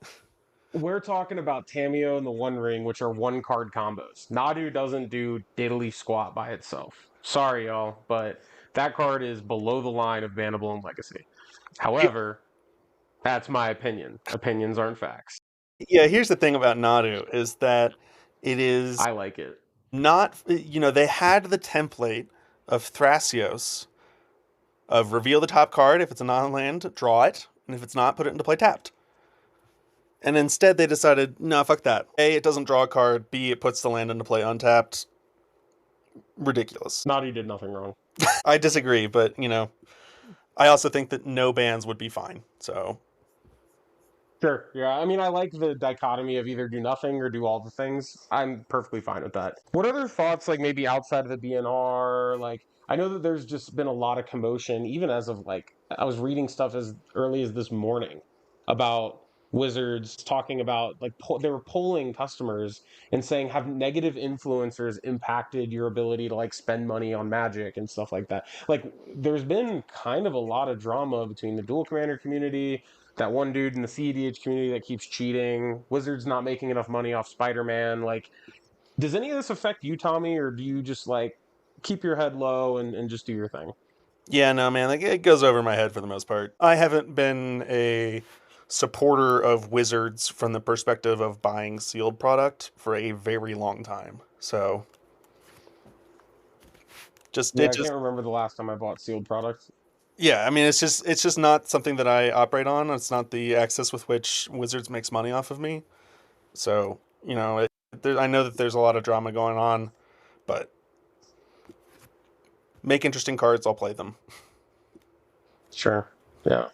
We're talking about Tameo and the One Ring, which are one card combos. Nadu doesn't do diddly squat by itself. Sorry, y'all, but that card is below the line of bannable in Legacy. However, that's my opinion. Opinions aren't facts. Yeah, here's the thing about Nadu is that it is I like it. not, they had the template of Thrasios of reveal the top card. If it's a non-land, draw it. And if it's not, put it into play tapped. And instead they decided, no, fuck that. A, it doesn't draw a card. B, it puts the land into play untapped. Ridiculous. Nadu did nothing wrong. I disagree, but, I also think that no bans would be fine. So, Sure. Yeah. I mean, I like the dichotomy of either do nothing or do all the things. I'm perfectly fine with that. What other thoughts, like maybe outside of the BNR? Like, I know that there's just been a lot of commotion, even as of like, I was reading stuff as early as this morning about Wizards talking about like they were polling customers and saying have negative influencers impacted your ability to like spend money on Magic and stuff like that. Like, there's been kind of a lot of drama between the dual commander community, that one dude in the CEDH community that keeps cheating, Wizards not making enough money off Spider-Man. Like, does any of this affect you, Tommy, or do you just like keep your head low and just do your thing? yeah, no, man, like, it goes over my head for the most part. I haven't been a supporter of Wizards from the perspective of buying sealed product for a very long time. So, just Yeah, it I just can't remember the last time I bought sealed products. yeah, I mean, it's just not something that I operate on. It's not the axis with which Wizards makes money off of me. So, I know that there's a lot of drama going on, but make interesting cards, I'll play them. Sure. Yeah.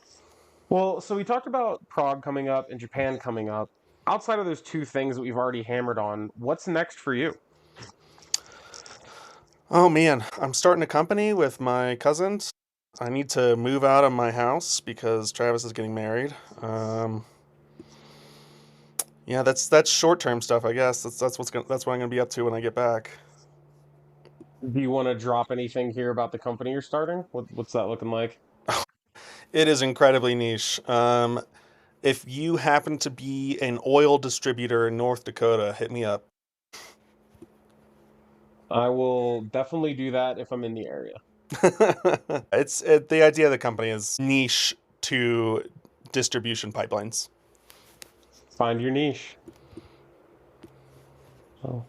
Well, so we talked about Prague coming up and Japan coming up. Outside of those two things that we've already hammered on, what's next for you? Oh man, I'm starting a company with my cousins. I need to move out of my house because Travis is getting married. Yeah, that's short term stuff, I guess. That's what I'm gonna be up to when I get back. Do you want to drop anything here about the company you're starting? What's that looking like? It is incredibly niche. If you happen to be an oil distributor in North Dakota, hit me up. I will definitely do that if I'm in the area. The idea of the company is niche to distribution pipelines. Find your niche. Oh.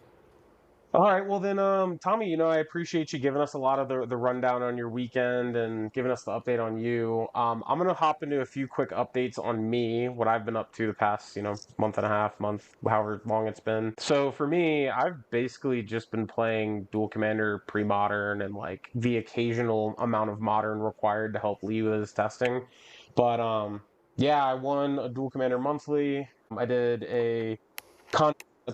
All right, well then, Tommy, I appreciate you giving us a lot of the rundown on your weekend and giving us the update on you. I'm gonna hop into a few quick updates on me, what I've been up to the past, month and a half, month, however long it's been. So for me, I've basically just been playing Dual Commander pre-modern and like the occasional amount of modern required to help Lee with his testing. But yeah, I won a Dual Commander monthly. I did a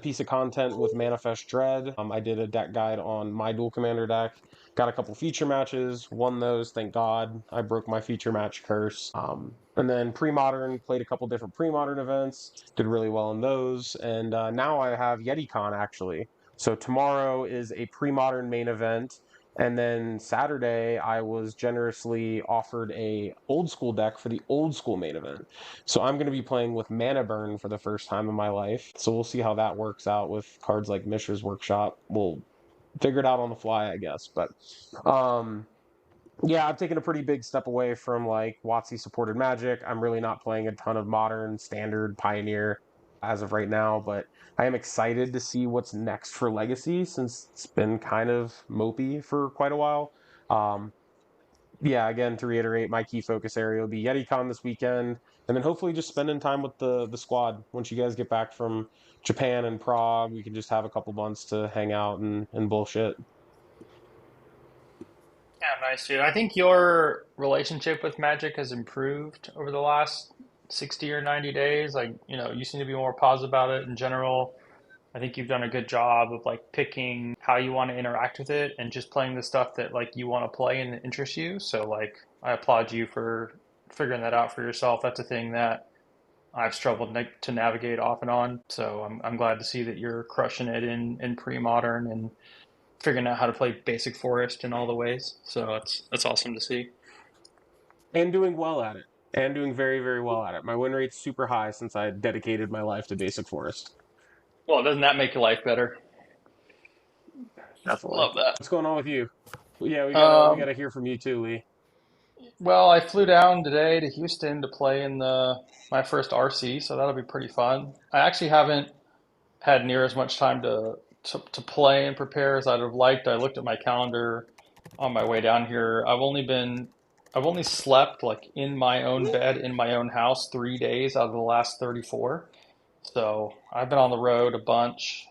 piece of content with Manifest Dread. I did a deck guide on my Dual Commander deck. Got a couple feature matches, won those. Thank God I broke my feature match curse. And then pre-modern, played a couple different pre-modern events, did really well in those. And now I have YetiCon actually. So tomorrow is a pre-modern main event. And then Saturday, I was generously offered a old school deck for the old school main event. So I'm going to be playing with Mana Burn for the first time in my life. So we'll see how that works out with cards like Mishra's Workshop. We'll figure it out on the fly, I guess. But um, yeah, I've taken a pretty big step away from like WotC supported Magic. I'm really not playing a ton of modern, standard, Pioneer as of right now, but I am excited to see what's next for Legacy since it's been kind of mopey for quite a while. Um, yeah, again, to reiterate, my key focus area will be YetiCon this weekend, and then hopefully just spending time with the squad. Once you guys get back from Japan and Prague, we can just have a couple months to hang out and bullshit. Yeah, nice, dude. I think your relationship with Magic has improved over the last 60 or 90 days. Like, you seem to be more positive about it in general. I think you've done a good job of like picking how you want to interact with it and just playing the stuff that like you want to play and that interests you. So like I applaud you for figuring that out for yourself. That's a thing that I've struggled to navigate off and on. So I'm glad to see that you're crushing it in pre-modern and figuring out how to play basic forest in all the ways. So that's awesome to see. And doing well at it. And doing very, very well at it. My win rate's super high since I dedicated my life to Basic Forest. Well, doesn't that make your life better? Definitely. Love that. What's going on with you? Yeah, we Um, gotta hear from you too, Lee. well, I flew down today to Houston to play in the my first RC, so that'll be pretty fun. I actually haven't had near as much time to play and prepare as I'd have liked. I looked at my calendar on my way down here. I've only slept like in my own bed in my own house 3 days out of the last 34. So I've been on the road a bunch,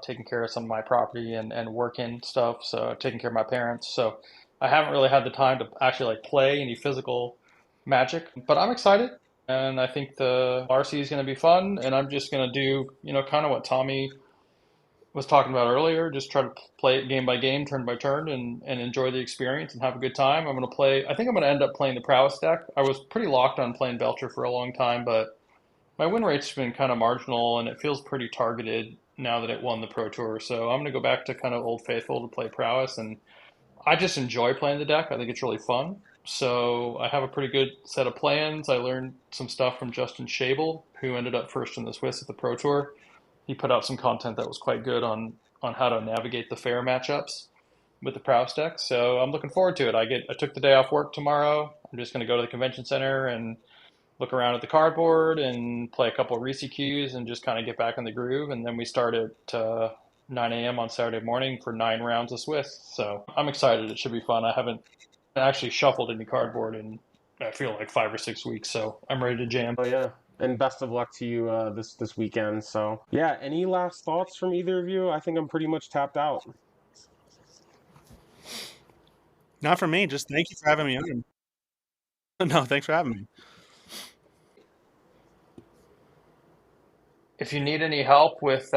taking care of some of my property and working stuff. So taking care of my parents. So I haven't really had the time to actually like play any physical Magic, but I'm excited. And I think the RC is going to be fun. And I'm just going to do, kind of what Tommy was talking about earlier, just try to play it game by game, turn by turn, and enjoy the experience and have a good time. I think I'm going to end up playing the prowess deck. I was pretty locked on playing Belcher for a long time, but my win rate's been kind of marginal and it feels pretty targeted now that it won the Pro Tour. So I'm going to go back to kind of Old Faithful to play prowess. And I just enjoy playing the deck. I think it's really fun. So I have a pretty good set of plans. I learned some stuff from Justin Shabel, who ended up first in the Swiss at the Pro Tour. He put out some content that was quite good on how to navigate the fair matchups with the Prowess deck. So I'm looking forward to it. I took the day off work tomorrow. I'm just going to go to the convention center and look around at the cardboard and play a couple of Reese Qs and just kind of get back in the groove. And then we start at 9 a.m. on Saturday morning for 9 rounds of Swiss. So I'm excited. It should be fun. I haven't actually shuffled any cardboard in I feel like 5 or 6 weeks. So I'm ready to jam. Oh yeah. And best of luck to you this weekend. So yeah, any last thoughts from either of you? I think I'm pretty much tapped out. Not for me. Just thank you for having me on. No, thanks for having me. If you need any help with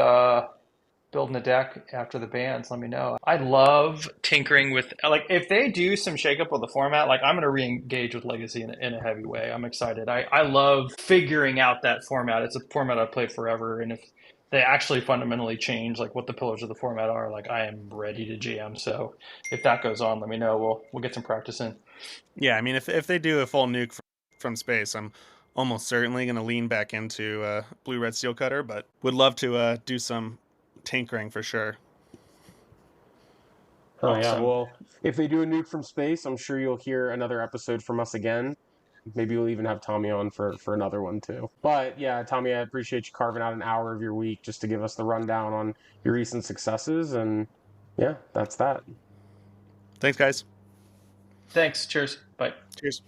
building a deck after the bans, let me know. I love tinkering with like if they do some shakeup of the format, like I'm going to re-engage with Legacy in a heavy way. I'm excited. I love figuring out that format. It's a format I've played forever, and if they actually fundamentally change like what the pillars of the format are, like I am ready to jam. So if that goes on, let me know. We'll get some practice in. Yeah, I mean, if they do a full nuke from space, I'm almost certainly going to lean back into Blue Red Steel Cutter, but would love to do some tinkering for sure. Oh yeah. Awesome. Well, if they do a nuke from space, I'm sure you'll hear another episode from us again. Maybe we'll even have Tommy on for another one too. But yeah, Tommy, I appreciate you carving out an hour of your week just to give us the rundown on your recent successes. And yeah, that's that. Thanks, guys. Thanks. Cheers. Bye. Cheers.